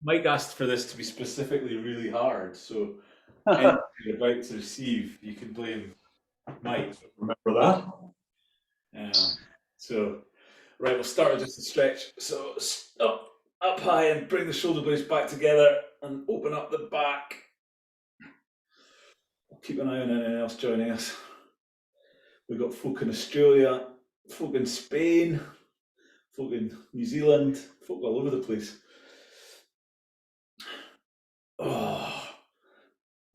Mike asked for this to be specifically really hard, so anything you're about to receive, you can blame Mike. Remember that? So, right, we'll start with just a stretch. So, up high and bring the shoulder blades back together and open up the back. Keep an eye on anyone else joining us. We've got folk in Australia, folk in Spain, folk in New Zealand, folk all over the place. Oh,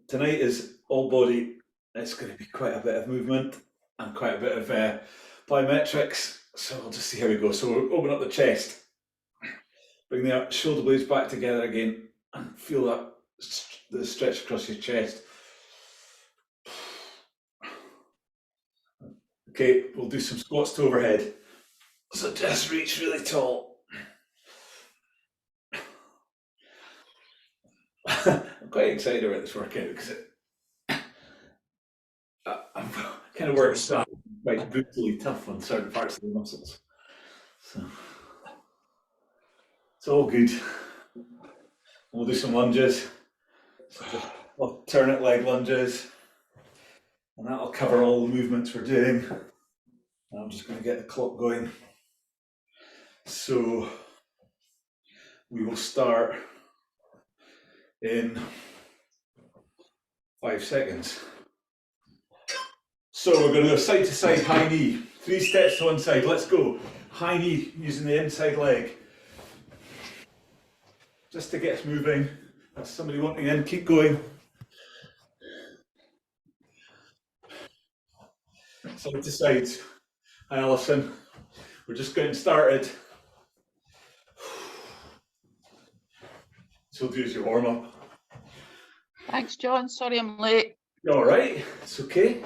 tonight is all body. It's going to be quite a bit of movement and quite a bit of plyometrics. So we'll just see how we go. So we'll open up the chest, bring the shoulder blades back together again, and feel that the stretch across your chest. Okay, we'll do some squats to overhead. So just reach really tall. I'm quite excited about this workout because I'm kind of working quite brutally tough on certain parts of the muscles. So it's all good. We'll do some lunges. So just alternate leg lunges. And that'll cover all the movements we're doing. And I'm just going to get the clock going. So we will start in 5 seconds. So we're going to go side to side, high knee. 3 steps to one side. Let's go. High knee using the inside leg. Just to get us moving. That's somebody wanting in. Keep going. Side to side. Hi, Alison. We're just getting started. So we'll do as your warm up. Thanks, John. Sorry I'm late. You're all right. It's okay.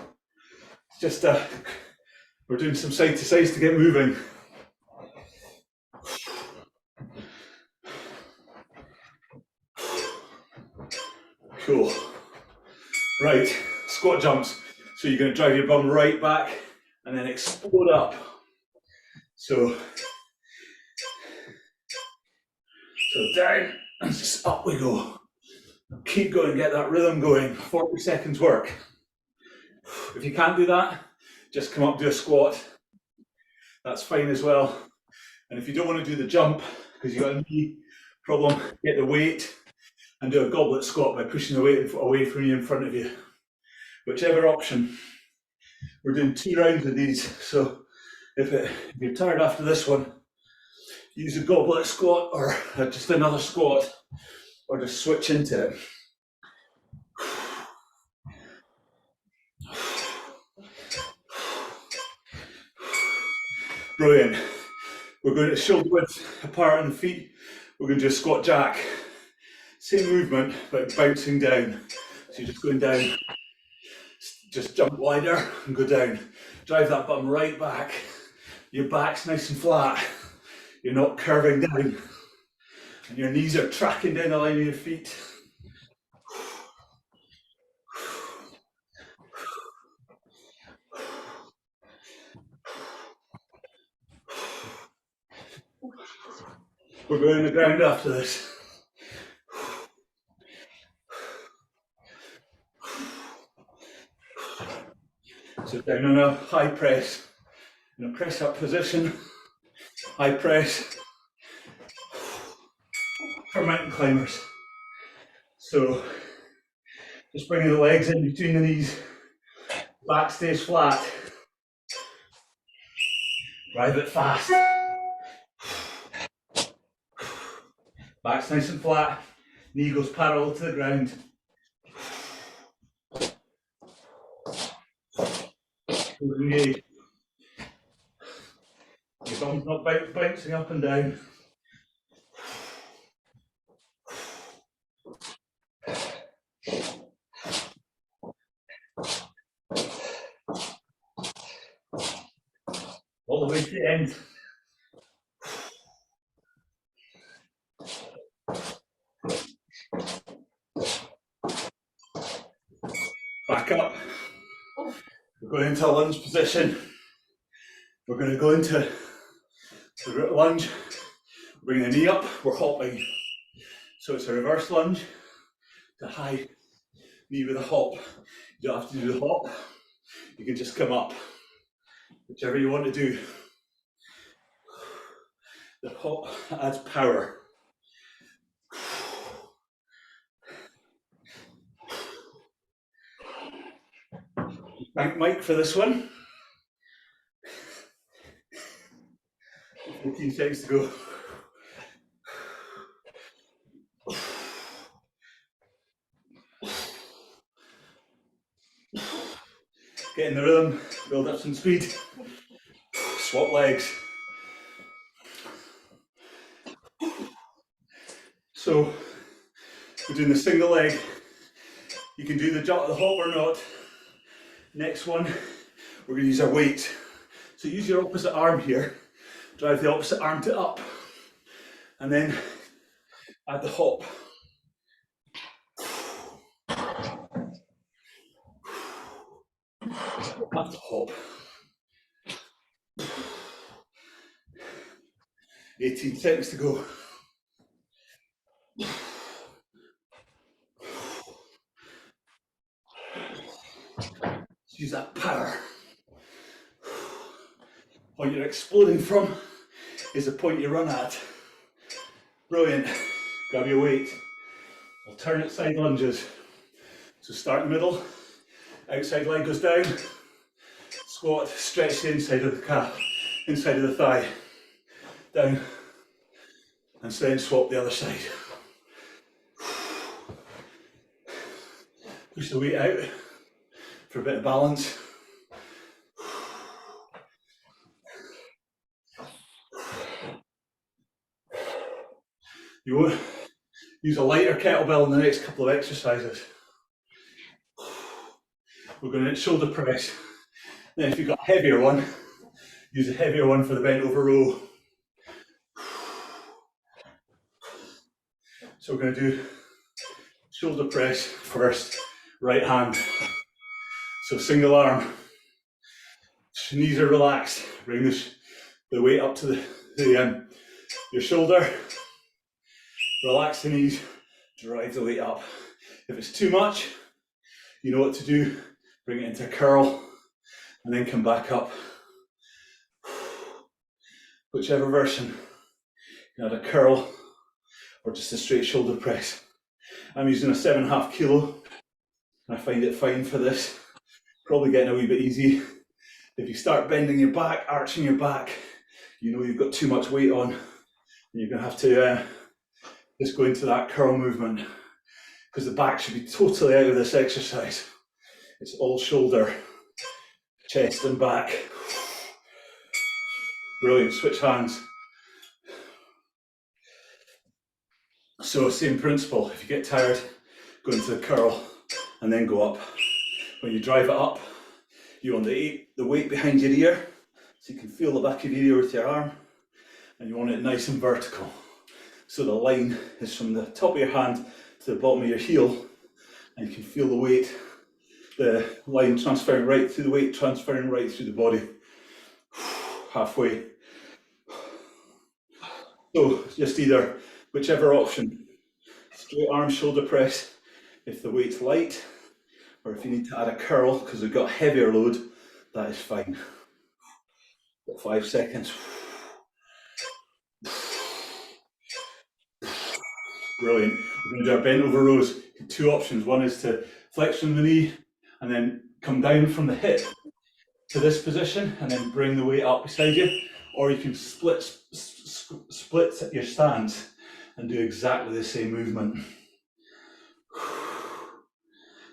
It's just we're doing some side to sides to get moving. Cool. Right. Squat jumps. So you're going to drive your bum right back and then explode up. So down and just up we go. Keep going, get that rhythm going. 40 seconds work. If you can't do that, just come up, do a squat. That's fine as well. And if you don't want to do the jump because you've got a knee problem, get the weight and do a goblet squat by pushing the weight away from you in front of you. Whichever option. We're doing 2 rounds of these, so if you're tired after this one, use a goblet squat or just another squat, or just switch into it. Brilliant. We're going to shoulder width apart on the feet. We're going to do a squat jack. Same movement, but bouncing down. So you're just going down. Just jump wider and go down. Drive that bum right back. Your back's nice and flat. You're not curving down. And your knees are tracking down the line of your feet. We're going to the ground after this. So down on a high press, in a press up position, high press for mountain climbers. So just bringing the legs in between the knees, back stays flat, drive it fast. Back's nice and flat, knee goes parallel to the ground. Engage. Your bum's not bouncing up and down. All the way to the end. Back up. We're going into a lunge position. We're going to go into the lunge. Bring the knee up. We're hopping. So it's a reverse lunge to high knee with a hop. You don't have to do the hop. You can just come up, whichever you want to do. The hop adds power. Thank Mike for this one. 15 seconds to go. Get in the rhythm, build up some speed. Swap legs. So we're doing the single leg. You can do the hop or not. Next one, we're going to use our weight. So use your opposite arm here. Drive the opposite arm to up. And then add the hop. Add the hop. 18 seconds to go. Use that power. What you're exploding from is the point you run at. Brilliant. Grab your weight. Alternate side lunges. So start in the middle, outside leg goes down, squat, stretch the inside of the calf, inside of the thigh, down, and then swap the other side. Push the weight out for a bit of balance. You won't use a lighter kettlebell in the next couple of exercises. We're going to shoulder press. Then if you've got a heavier one, use a heavier one for the bent over row. So we're going to do shoulder press first, right hand. So single arm, knees are relaxed. Bring the weight up to your shoulder. Relax the knees, drive the weight up. If it's too much, you know what to do. Bring it into a curl and then come back up. Whichever version. You can add a curl or just a straight shoulder press. I'm using a 7.5 kilo. I find it fine for this. Probably getting a wee bit easy. If you start bending your back, arching your back, you know you've got too much weight on. And you're going to have to just go into that curl movement, because the back should be totally out of this exercise. It's all shoulder, chest and back. Brilliant, switch hands. So same principle, if you get tired, go into the curl and then go up. When you drive it up, you want the weight behind your ear, so you can feel the back of your ear with your arm, and you want it nice and vertical. So the line is from the top of your hand to the bottom of your heel, and you can feel the weight, the line transferring right through the weight, transferring right through the body. Halfway. So just either, whichever option, straight arm shoulder press if the weight's light, or if you need to add a curl because we've got a heavier load, that is fine. Got 5 seconds. Brilliant. We're going to do our bent over rows. Two options. One is to flex from the knee and then come down from the hip to this position and then bring the weight up beside you, or you can split your stance and do exactly the same movement.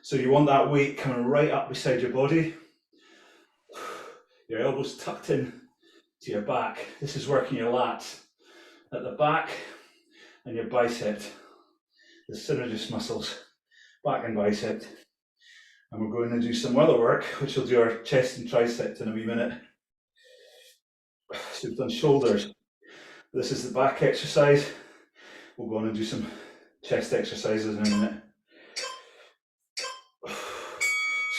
So you want that weight coming right up beside your body, your elbows tucked in to your back. This is working your lats at the back and your bicep, the synergist muscles, back and bicep. And we're going to do some other work, which will do our chest and triceps in a wee minute. So we've done shoulders. This is the back exercise. We'll go on and do some chest exercises in a minute.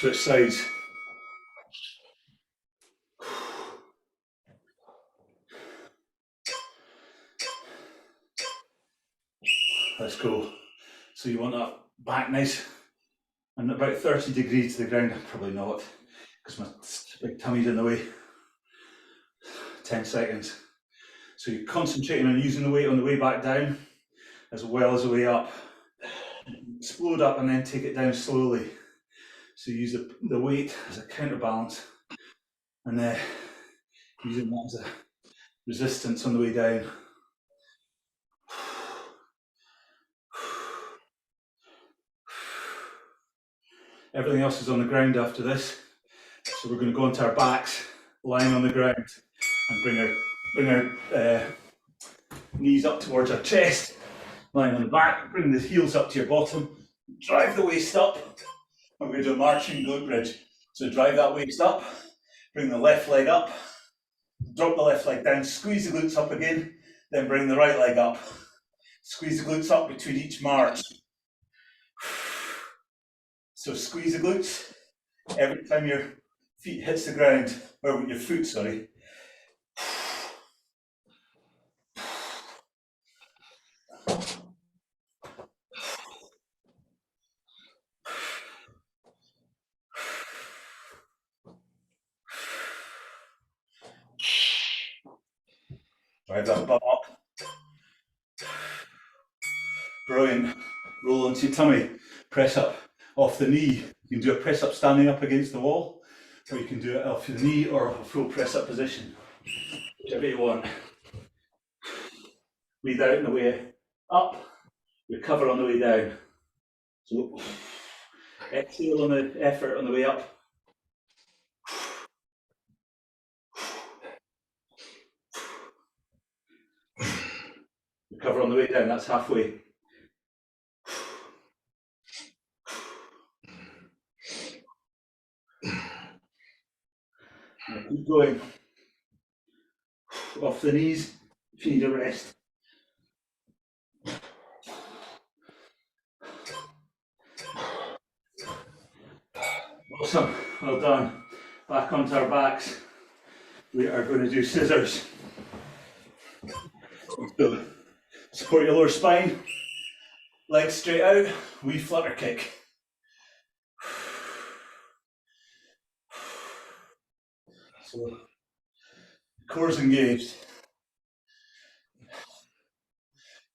Switch sides. Let's go. So you want that back nice and about 30 degrees to the ground. Probably not, because my big tummy's in the way. 10 seconds. So you're concentrating on using the weight on the way back down as well as the way up. Explode up and then take it down slowly. So use the weight as a counterbalance and using that as a resistance on the way down. Everything else is on the ground after this. So we're going to go onto our backs, lying on the ground, and bring our knees up towards our chest, lying on the back, bring the heels up to your bottom, drive the waist up. And we're going to do a marching glute bridge. So drive that waist up, bring the left leg up, drop the left leg down, squeeze the glutes up again, then bring the right leg up. Squeeze the glutes up between each march. So squeeze the glutes every time your feet hits the ground, or your foot, sorry. Drive that bum up. Brilliant. Roll onto your tummy. Press up off the knee. You can do a press up standing up against the wall, or you can do it off the knee or a full press up position. Whichever you want. Breathe out on the way up, recover on the way down. So exhale on the effort on the way up. Recover on the way down, that's halfway. Now keep going. Off the knees if you need a rest. Awesome, well done. Back onto our backs. We are going to do scissors. So support your lower spine, legs straight out, wee flutter kick. So core's engaged.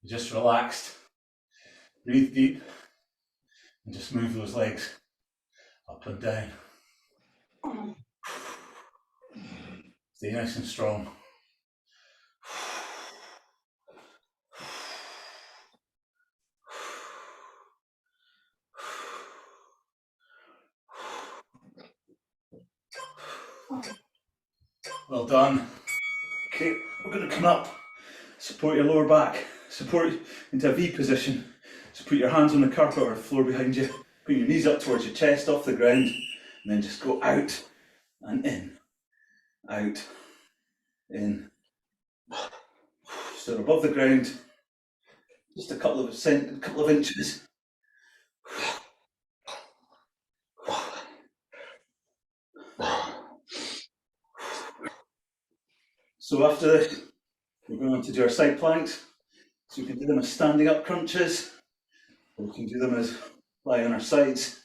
Just relaxed. Breathe deep and just move those legs up and down. Stay nice and strong. Well done. Okay, we're going to come up. Support your lower back. Support into a V position. So put your hands on the carpet or the floor behind you. Put your knees up towards your chest off the ground. And then just go out and in. Out. In. So above the ground. Just a couple of inches. So after this, we're going to do our side planks. So we can do them as standing up crunches, or we can do them as lying on our sides.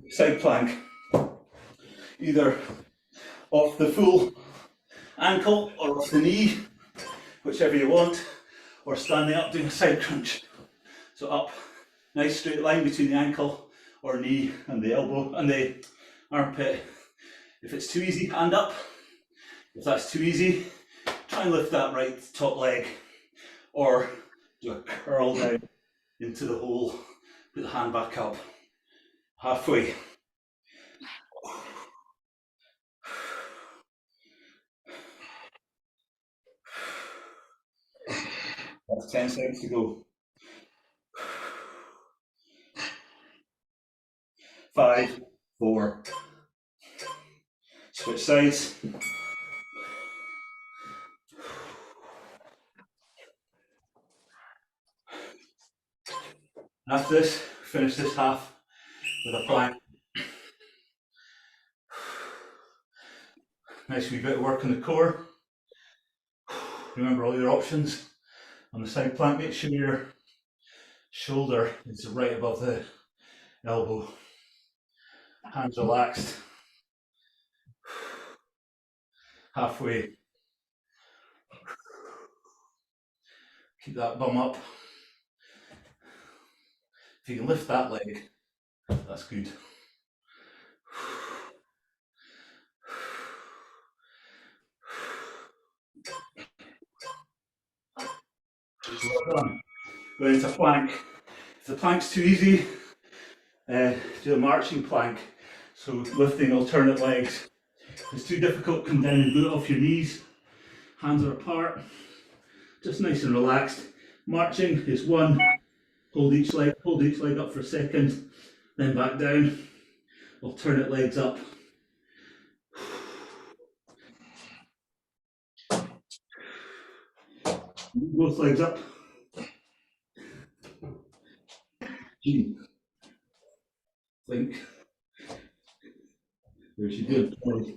Side plank, either off the full ankle or off the knee, whichever you want, or standing up doing a side crunch. So up, nice straight line between the ankle or knee and the elbow and the armpit. If it's too easy, hand up. If that's too easy, try and lift that right top leg, or do a curl down into the hole, put the hand back up, halfway. That's 10 seconds to go. 5, 4. Switch sides. After this, finish this half with a plank. Nice wee bit of work on the core. Remember all your options. On the side plank, make sure your shoulder is right above the elbow. Hands relaxed. Halfway. Keep that bum up. If you can lift that leg, that's good. Well done. Going into plank. If the plank's too easy, do a marching plank. So lifting alternate legs. If it's too difficult, come down and do it off your knees. Hands are apart. Just nice and relaxed. Marching is one. Hold each leg up for a second, then back down. Alternate legs up. Both legs up. Think. There's your good point.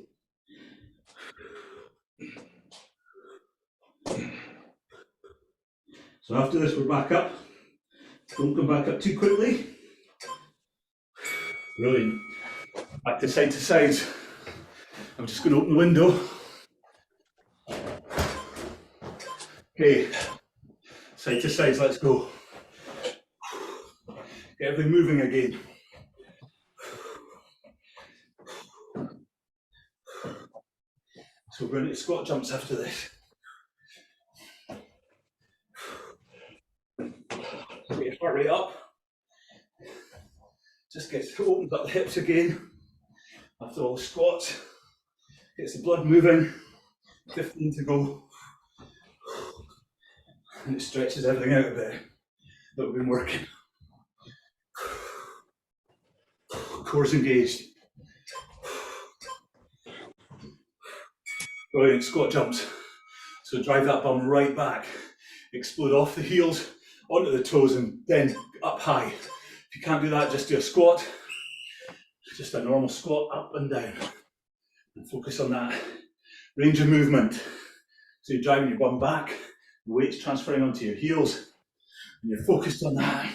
So after this, we're back up. Don't come back up too quickly. Brilliant. Back to sides. I'm just going to open the window. Okay, side to sides, let's go. Get everything moving again. So we're going to squat jumps after this. Get your heart rate up. Just opens up the hips again after all the squats. Gets the blood moving. 15 to go. And it stretches everything out a bit that we've been working. Core's engaged. Brilliant, squat jumps. So drive that bum right back. Explode off the heels, onto the toes, and then up high. If you can't do that, just do a squat. Just a normal squat, up and down. And focus on that range of movement. So you're driving your bum back, the weight's transferring onto your heels, and you're focused on that.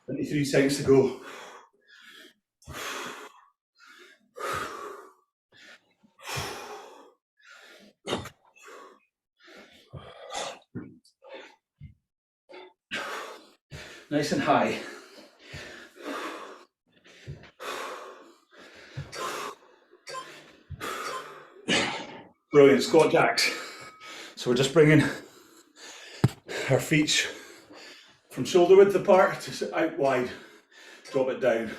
23 seconds to go. Nice and high. Brilliant, squat jacks. So we're just bringing our feet from shoulder width apart to out wide. Drop it down.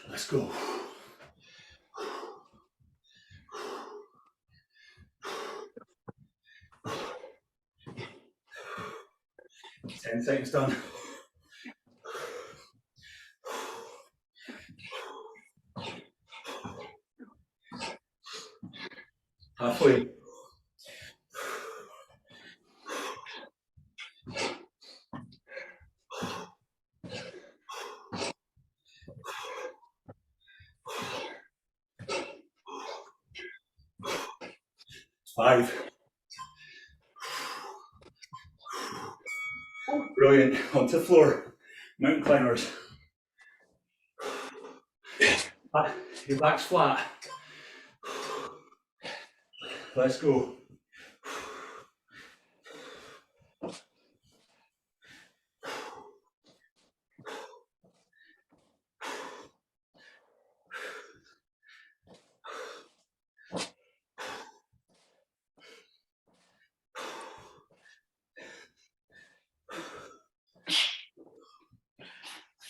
Let's go. Ten seconds done. Halfway. Five. Brilliant. Onto the floor. Mountain climbers. Your back's flat. Let's go.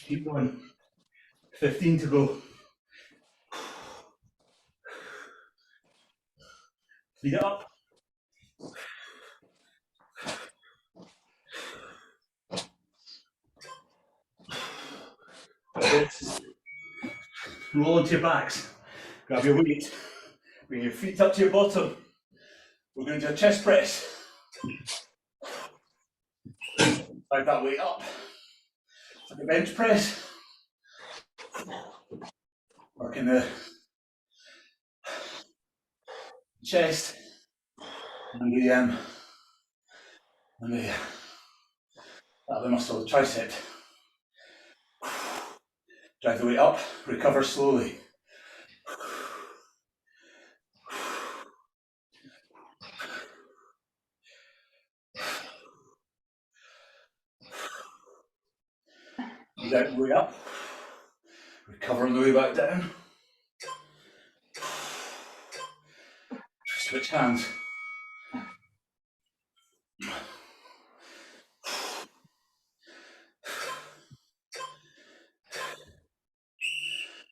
Keep going. 15 to go. Feet up. Roll onto your backs. Grab your weight. Bring your feet up to your bottom. We're going to do a chest press. Drive that weight up. It's like a bench press. Working the chest and the other muscle, the tricep. Drive the weight up, recover slowly. Drive the way up, recover on the way back down. Switch hands.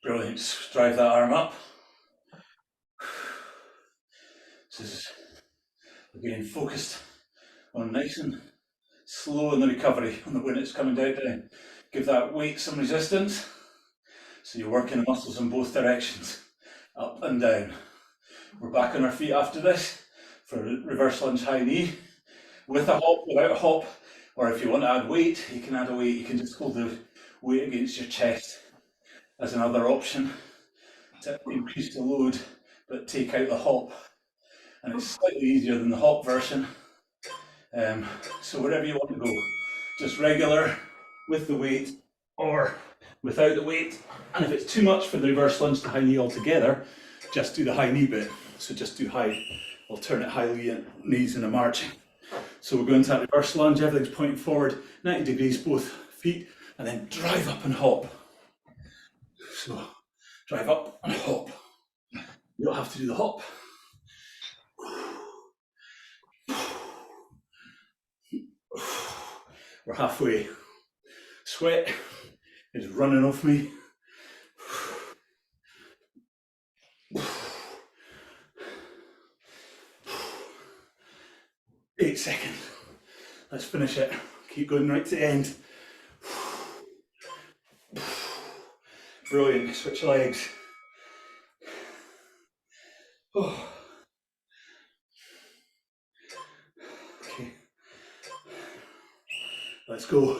Brilliant. Drive that arm up. This is again focused on nice and slow in the recovery on the when it's coming down. Give that weight some resistance. So you're working the muscles in both directions, up and down. We're back on our feet after this for reverse lunge high knee. With a hop, without a hop, or if you want to add weight, you can add a weight. You can just hold the weight against your chest as another option to increase the load, but take out the hop. And it's slightly easier than the hop version. So wherever you want to go, just regular with the weight or without the weight. And if it's too much for the reverse lunge to high knee altogether, just do the high knee bit. So just do alternate high knees in a marching. So we're going to that reverse lunge, everything's pointing forward, 90 degrees, both feet, and then drive up and hop. So drive up and hop. You don't have to do the hop. We're halfway. Sweat is running off me. Eight seconds. Let's finish it. Keep going right to the end. Brilliant. Switch legs. Okay. Let's go.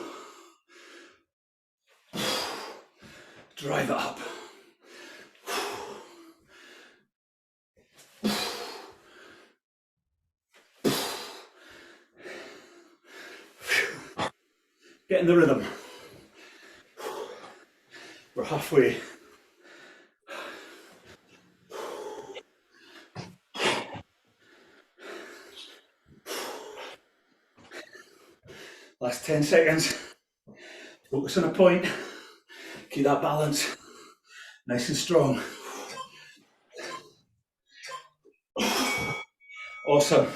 Drive it up. Get in the rhythm. We're halfway. Last 10 seconds. Focus on a point. Keep that balance nice and strong. Awesome.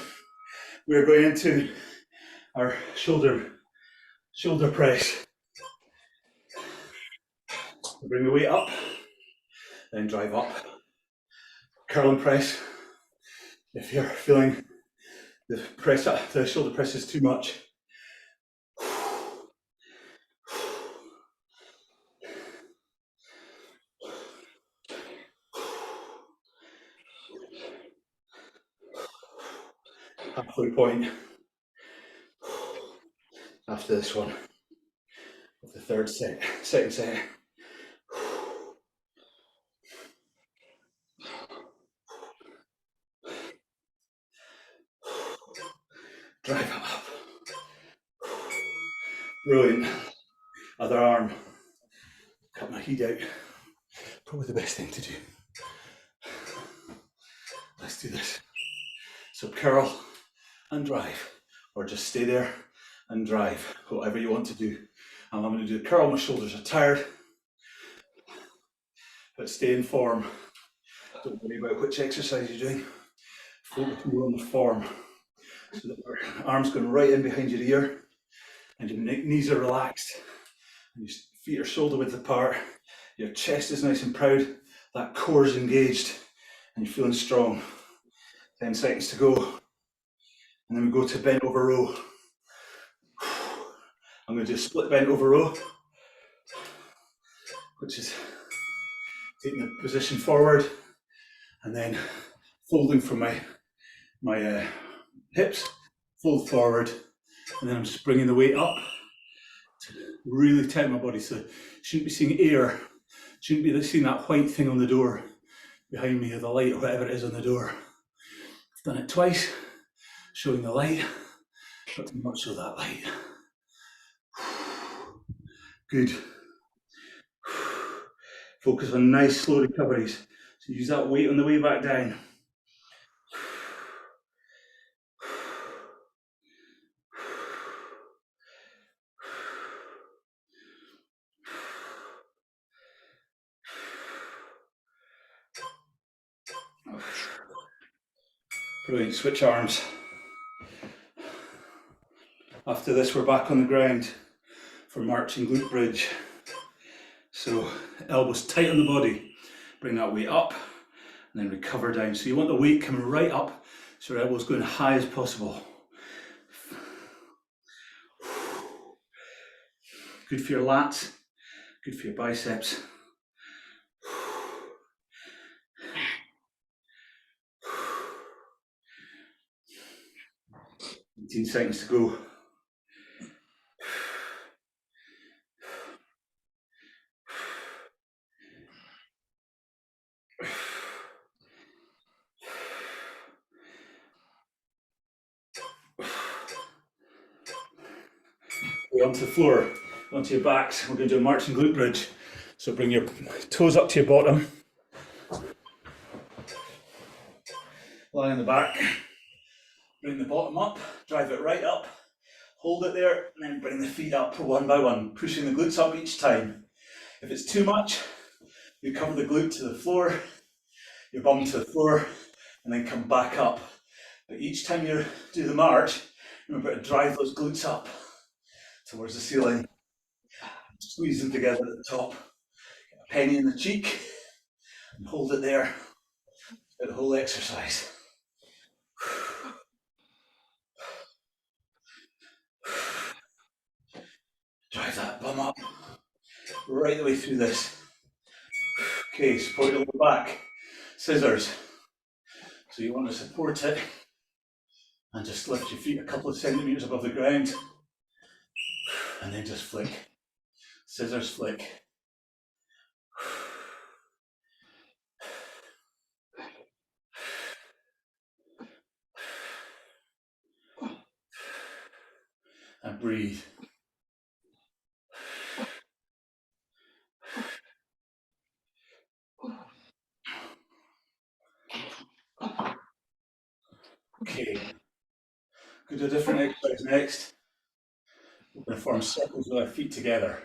We're going into our shoulder press. Bring the weight up, then drive up. Curl and press. If you're feeling the shoulder press is too much. Halfway point after this one of the second set. Drive it up. Brilliant. Other arm. Cut my heat out. Probably the best thing to do. Let's do this. So curl and drive, or just stay there and drive, whatever you want to do. And I'm going to do the curl. My shoulders are tired, but stay in form. Don't worry about which exercise you're doing. Focus more on the form. So that your arms going right in behind your ear, and your knees are relaxed, and your feet are shoulder width apart. Your chest is nice and proud. That core is engaged, and you're feeling strong. 10 seconds to go. And then we go to bent over row. I'm going to do a split bent over row, which is taking the position forward and then folding from my hips, fold forward, and then I'm just bringing the weight up Really tighten my body, so shouldn't be seeing air. Shouldn't be seeing that white thing on the door behind me, or the light, or whatever it is on the door. I've done it twice, showing the light, but to not show that light. Good. Focus on nice slow recoveries. So use that weight on the way back down. Brilliant, switch arms. After this, we're back on the ground for marching glute bridge. So elbows tight on the body, bring that weight up and then recover down. So you want the weight coming right up, so your elbows going high as possible. Good for your lats, good for your biceps. 18 seconds to go. Onto the floor, onto your backs. We're going to do a marching glute bridge. So bring your toes up to your bottom. Lie on the back. Bring the bottom up, drive it right up. Hold it there, and then bring the feet up one by one, pushing the glutes up each time. If it's too much, you cover the glute to the floor, your bum to the floor, and then come back up. But each time you do the march, remember to drive those glutes up towards the ceiling. Squeeze them together at the top. Get a penny in the cheek, and hold it there for the whole exercise. Drive that bum up right the way through this. Okay, support your lower back. Scissors. So you want to support it and just lift your feet a couple of centimeters above the ground and then just flick. Scissors flick. And breathe. Okay, go to a different exercise next. We're going to form circles with our feet together.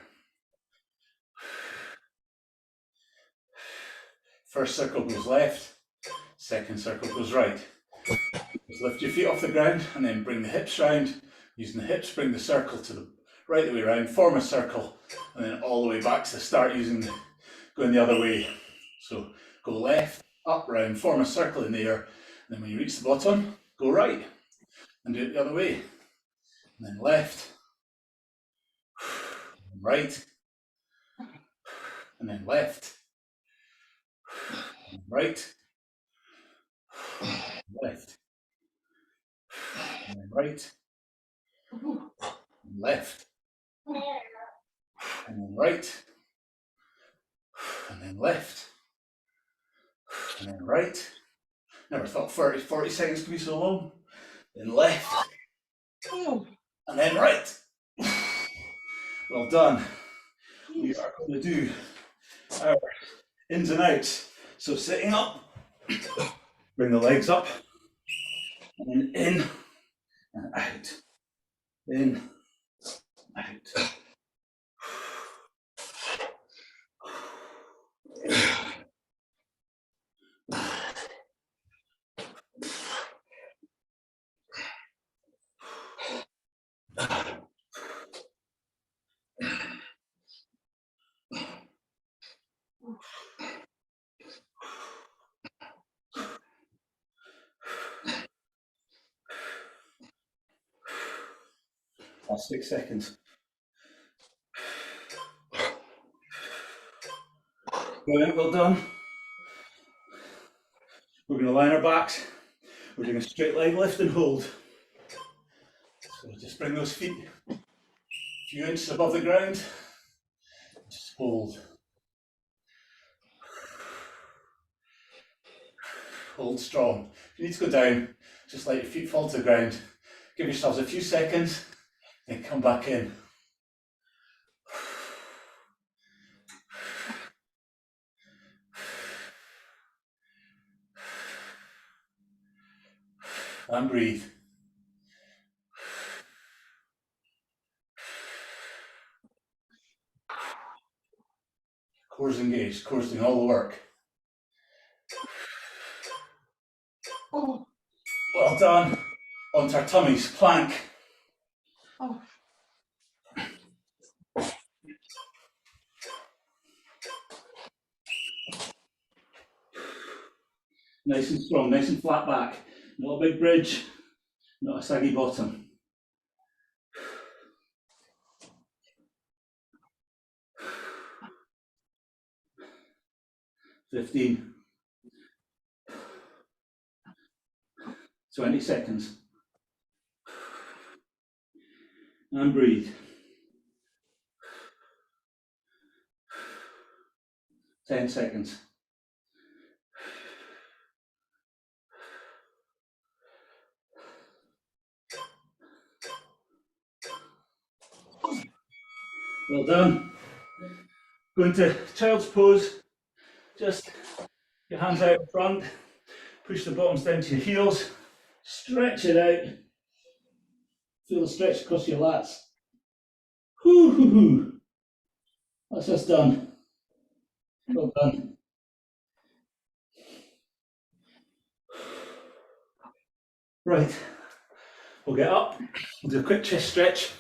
First circle goes left, second circle goes right. Just lift your feet off the ground and then bring the hips round. Using the hips, bring the circle to the right the way around, form a circle, and then all the way back to the start going the other way. So go left, up, round, form a circle in the air, and then when you reach the bottom, go right and do it the other way. And then left, and right, and then left, and right, and left, and then right, and left, and then right, and then left, and then right. Never thought 40 seconds could be so long. Then left, and then right. Well done. We are going to do our ins and outs. So sitting up, bring the legs up, and then in and out. In, out. Last 6 seconds. Brilliant, well done. We're going to line our backs. We're doing a straight leg lift and hold. So just bring those feet few inches above the ground. Just hold. Hold strong. If you need to go down, just let your feet fall to the ground. Give yourselves a few seconds, then come back in. And breathe. Core's engaged, core's doing all the work. Oh, Well done. Onto our tummies, plank. oh. Nice and strong, nice and flat back. Not a big bridge, not a saggy bottom. 15. 20 seconds. And breathe. 10 seconds. Well done. Go into child's pose. Just your hands out in front. Push the bottoms down to your heels. Stretch it out. Feel the stretch across your lats. Hoo hoo hoo. That's us done. Well done. Right. We'll get up. We'll do a quick chest stretch.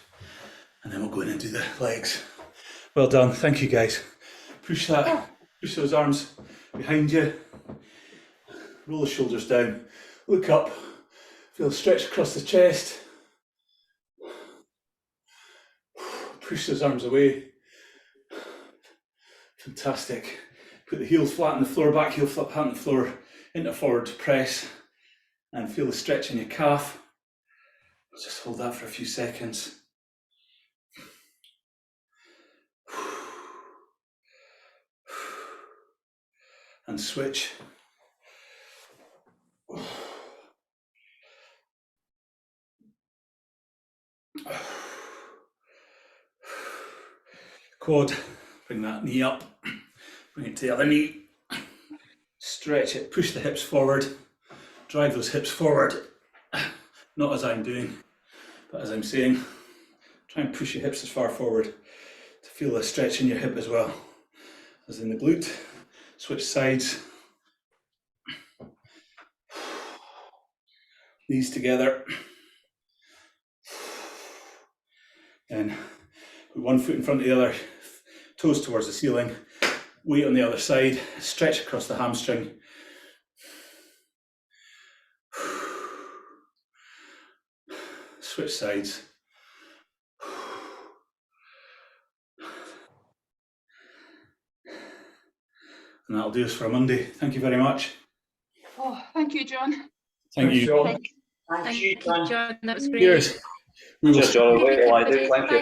And then we'll go in and do the legs. Well done. Thank you, guys. Push that. Push those arms behind you. Roll the shoulders down. Look up. Feel the stretch across the chest. Push those arms away. Fantastic. Put the heels flat on the floor, back heel flat on the floor, into forward press, and feel the stretch in your calf. Just hold that for a few seconds. And switch. Quad, bring that knee up, bring it to the other knee, stretch it, push the hips forward, drive those hips forward, not as I'm doing, but as I'm saying, try and push your hips as far forward to feel the stretch in your hip as well as in the glute. Switch sides, knees together, and put one foot in front of the other, toes towards the ceiling, weight on the other side, stretch across the hamstring. Switch sides. And that'll do us for a Monday. Thank you very much. Oh, thank you, John. Thank you. Thank you, John. That was great. Cheers. We will Just John, wait while I do. Thank you.